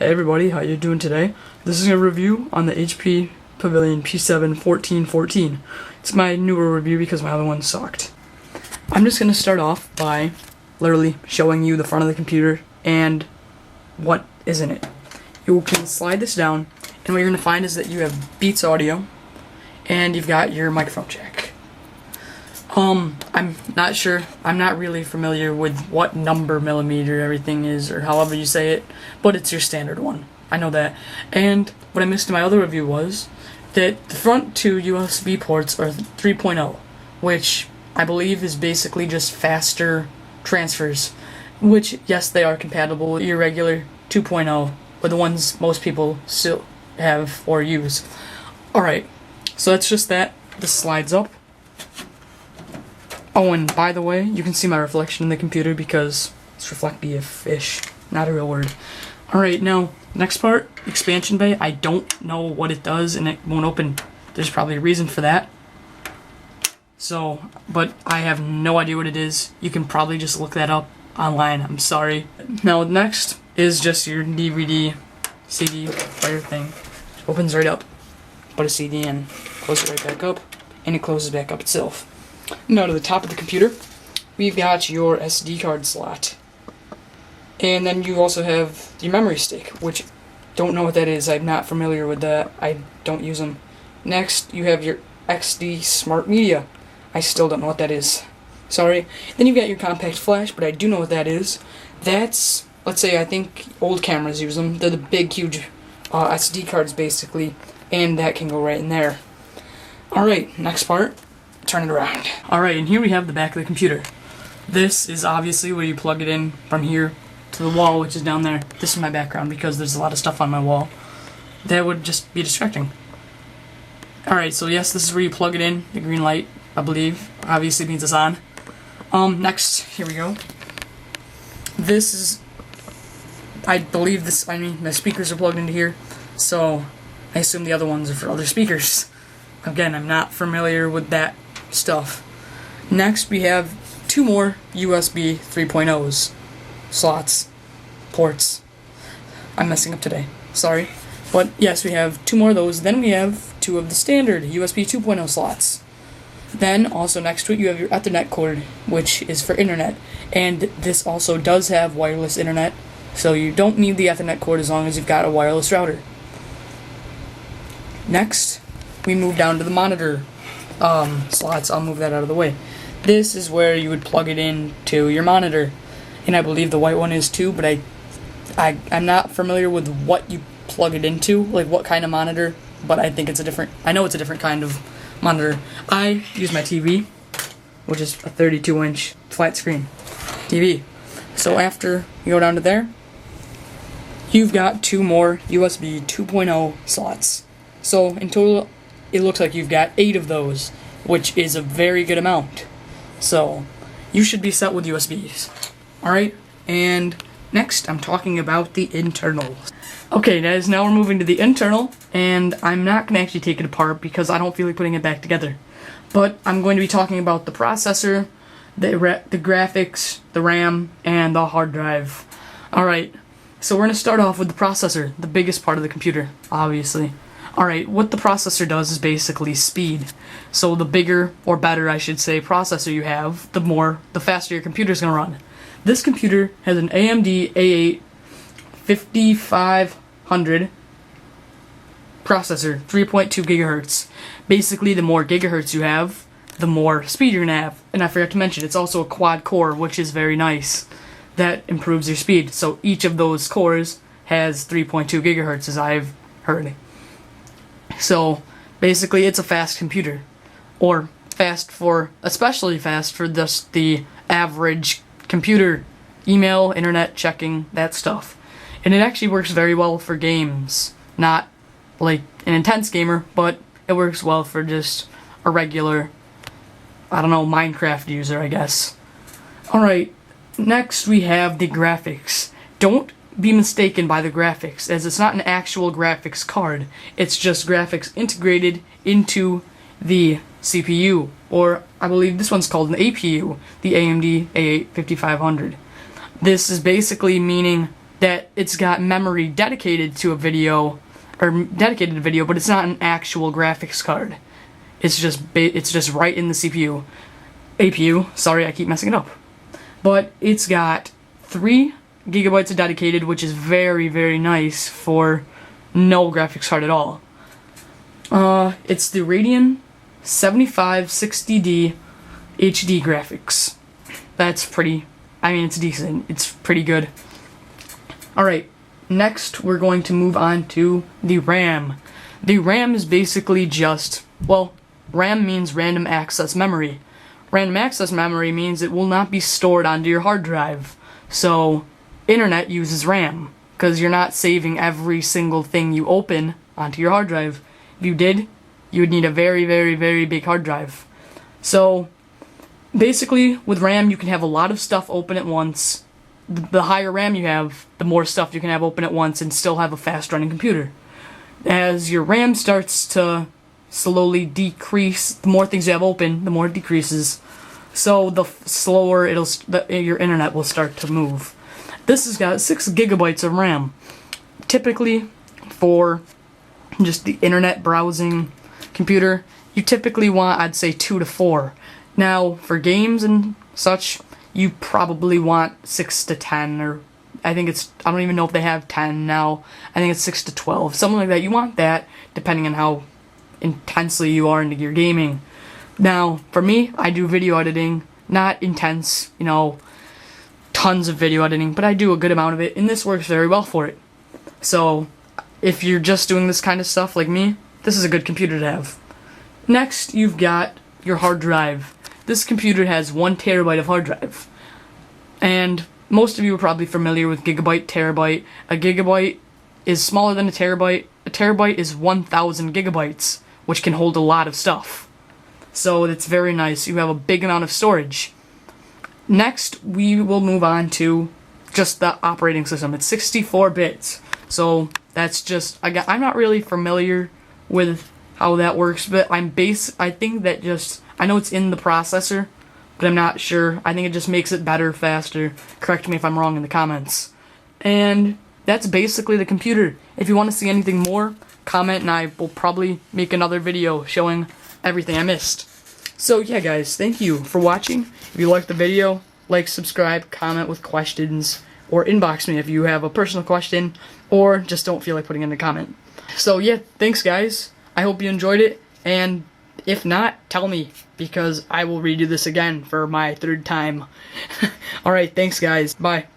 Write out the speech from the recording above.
Hey everybody, how you doing today? This is a review on the HP Pavilion P7 1414. It's my newer review because my other one sucked. I'm just going to start off by literally showing you the front of the computer and what is in it. You can slide this down, and what you're going to find is that you have Beats audio and you've got your microphone jack. I'm not sure. I'm not really familiar with what number millimeter everything is, or however you say it, but it's your standard one. I know that. And what I missed in my other review was that the front two USB ports are 3.0, which I believe is basically just faster transfers, which, yes, they are compatible with your regular 2.0, or the ones most people still have or use. Alright, so that's just that. This slides up. Oh, and by the way, you can see my reflection in the computer because it's reflective-ish, not a real word. Alright, now, next part, expansion bay. I don't know what it does, and it won't open. There's probably a reason for that. So, but I have no idea what it is. You can probably just look that up online. I'm sorry. Now, next is just your DVD, CD player thing. It opens right up. Put a CD in, close it right back up, and it closes back up itself. Now to the top of the computer, we've got your SD card slot. And then you also have your memory stick, which don't know what that is. I'm not familiar with that. I don't use them. Next, you have your XD Smart Media. I still don't know what that is. Sorry. Then you've got your compact flash, but I do know what that is. That's, let's say, I think old cameras use them. They're the big, huge SD cards, basically, and that can go right in there. Alright, next part. Turn it around. Alright, and here we have the back of the computer. This is obviously where you plug it in from here to the wall, which is down there. This is my background because there's a lot of stuff on my wall. That would just be distracting. Alright, so yes, this is where you plug it in. The green light, I believe, obviously means it's on. Next, here we go. This is, I believe this, the speakers are plugged into here, so I assume the other ones are for other speakers. Again, I'm not familiar with that stuff. Next, we have two more USB 3.0s. Slots. Ports. I'm messing up today. Sorry. But yes, we have two more of those. Then we have two of the standard USB 2.0 slots. Then, also next to it, you have your Ethernet cord, which is for internet. And this also does have wireless internet, so you don't need the Ethernet cord as long as you've got a wireless router. Next, we move down to the monitor slots. I'll move that out of the way. This is where you would plug it in to your monitor, and I believe the white one is too, but I'm not familiar with what you plug it into, like what kind of monitor, but I think it's a different, I know it's a different kind of monitor. I use my TV, which is a 32-inch flat screen TV. So after you go down to there, you've got two more USB 2.0 slots. So in total, it looks like you've got 8 of those, which is a very good amount. So you should be set with USBs. Alright, and next I'm talking about the internal. Okay, guys, now we're moving to the internal, and I'm not going to actually take it apart because I don't feel like putting it back together. But I'm going to be talking about the processor, the graphics, the RAM, and the hard drive. Alright, so we're going to start off with the processor, the biggest part of the computer, obviously. Alright, what the processor does is basically speed. So the bigger, or better I should say, processor you have, the faster your computer's going to run. This computer has an AMD A8 5500 processor, 3.2 gigahertz. Basically, the more gigahertz you have, the more speed you're going to have. And I forgot to mention, it's also a quad core, which is very nice. That improves your speed. So each of those cores has 3.2 gigahertz, as I've heard. So basically, it's a fast computer, or especially fast for just the average computer, email, internet checking, that stuff. And it actually works very well for games. Not like an intense gamer, but it works well for just a regular, I don't know, Minecraft user, I guess. Alright, next we have the graphics. Don't be mistaken by the graphics, as it's not an actual graphics card. It's just graphics integrated into the CPU, or I believe this one's called an APU, the AMD A8 5500. This is basically meaning that it's got memory dedicated to a video, or dedicated to video, but it's not an actual graphics card. It's just right in the CPU. APU, sorry, I keep messing it up. But it's got 3 gigabytes of dedicated, which is very, very nice for no graphics card at all. It's the Radeon 7560D HD graphics. That's pretty, I mean, it's decent. It's pretty good. Alright, next we're going to move on to the RAM. The RAM is basically just, well, RAM means random access memory. Random access memory means it will not be stored onto your hard drive. So, internet uses RAM, because you're not saving every single thing you open onto your hard drive. If you did, you would need a very, very, very big hard drive. So, basically, with RAM, you can have a lot of stuff open at once. The higher RAM you have, the more stuff you can have open at once and still have a fast-running computer. As your RAM starts to slowly decrease, the more things you have open, the more it decreases. So the slower your internet will start to move. This has got 6 gigabytes of RAM. Typically, for just the internet browsing computer, you typically want, I'd say, 2 to 4. Now, for games and such, you probably want 6 to 10, or I don't even know if they have 10 now. I think it's 6 to 12, something like that. You want that, depending on how intensely you are into your gaming. Now, for me, I do video editing, not intense, tons of video editing, but I do a good amount of it, and this works very well for it. So, if you're just doing this kind of stuff like me, this is a good computer to have. Next, you've got your hard drive. This computer has 1 terabyte of hard drive. And most of you are probably familiar with gigabyte, terabyte. A gigabyte is smaller than a terabyte. A terabyte is 1,000 gigabytes, which can hold a lot of stuff. So it's very nice. You have a big amount of storage. Next, we will move on to just the operating system. It's 64 bits. So that's just, I'm not really familiar with how that works, but I think that I know it's in the processor, but I'm not sure. I think it just makes it better, faster. Correct me if I'm wrong in the comments. And that's basically the computer. If you want to see anything more, comment and I will probably make another video showing everything I missed. So yeah guys, thank you for watching. If you liked the video, like, subscribe, comment with questions, or inbox me if you have a personal question, or just don't feel like putting in a comment. So yeah, thanks guys. I hope you enjoyed it, and if not, tell me, because I will redo this again for my 3rd time. Alright, thanks guys. Bye.